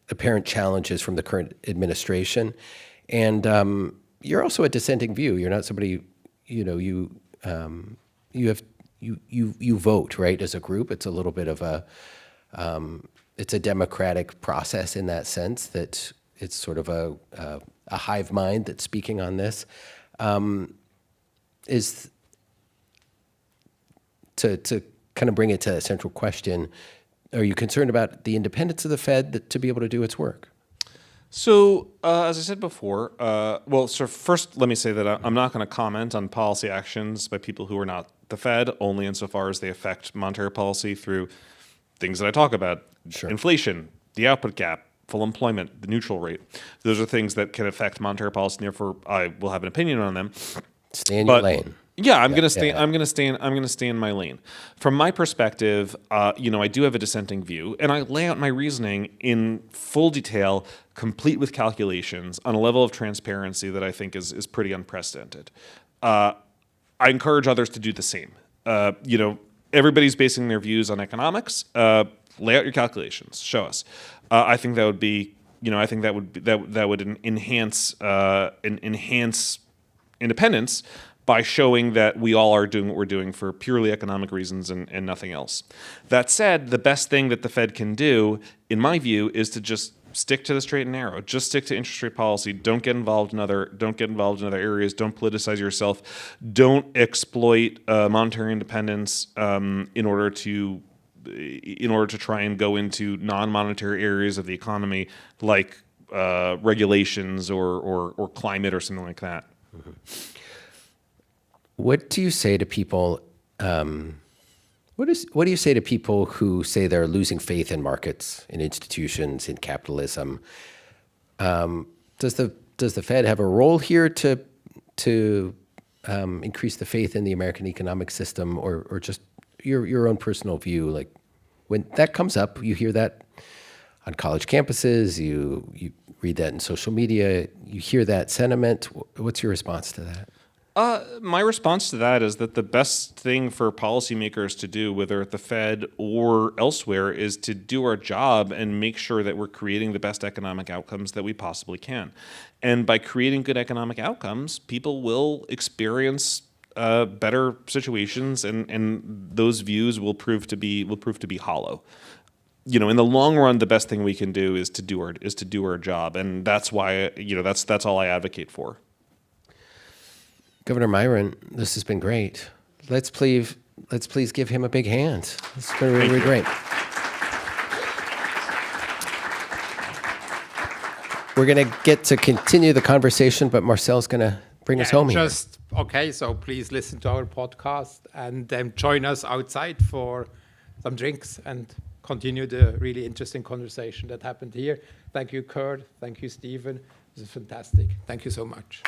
apparent challenges from the current administration, and you're also a dissenting view. You're not somebody, you vote, right, as a group. It's a little bit of it's a democratic process in that sense, that it's sort of a hive mind that's speaking on this. Is to kind of bring it to a central question, are you concerned about the independence of the Fed to be able to do its work? So, as I said before, so first let me say that I'm not going to comment on policy actions by people who are not the Fed, only insofar as they affect monetary policy through things that I talk about. Sure. Inflation, the output gap, full employment, the neutral rate. Those are things that can affect monetary policy, and therefore I will have an opinion on them. Stay in your lane. Yeah, I'm going to stay. I'm going to stay in my lane. From my perspective, I do have a dissenting view, and I lay out my reasoning in full detail, complete with calculations, on a level of transparency that I think is pretty unprecedented. I encourage others to do the same. Everybody's basing their views on economics. Lay out your calculations. Show us. I think that would be. I think that would enhance independence by showing that we all are doing what we're doing for purely economic reasons and nothing else. That said, the best thing that the Fed can do, in my view, is to just stick to the straight and narrow. Just stick to interest rate policy. Don't get involved in other areas. Don't politicize yourself. Don't exploit monetary independence in order to try and go into non-monetary areas of the economy like regulations or climate or something like that. Mm-hmm. What do you say to people? What do you say to people who say they're losing faith in markets, in institutions, in capitalism? Does the Fed have a role here to increase the faith in the American economic system, or just your own personal view? Like, when that comes up, you hear that on college campuses, you read that in social media, you hear that sentiment. What's your response to that? My response to that is that the best thing for policymakers to do, whether at the Fed or elsewhere, is to do our job and make sure that we're creating the best economic outcomes that we possibly can. And by creating good economic outcomes, people will experience better situations, and those views will prove to be hollow. In the long run, the best thing we can do is to do our job, and that's why that's all I advocate for. Governor Miran, this has been great. Let's please give him a big hand. This has been really great. We're going to get to continue the conversation, but Marcel's going to bring us home here. Okay, so please listen to our podcast and join us outside for some drinks and continue the really interesting conversation that happened here. Thank you, Curt. Thank you, Stephen. This is fantastic. Thank you so much.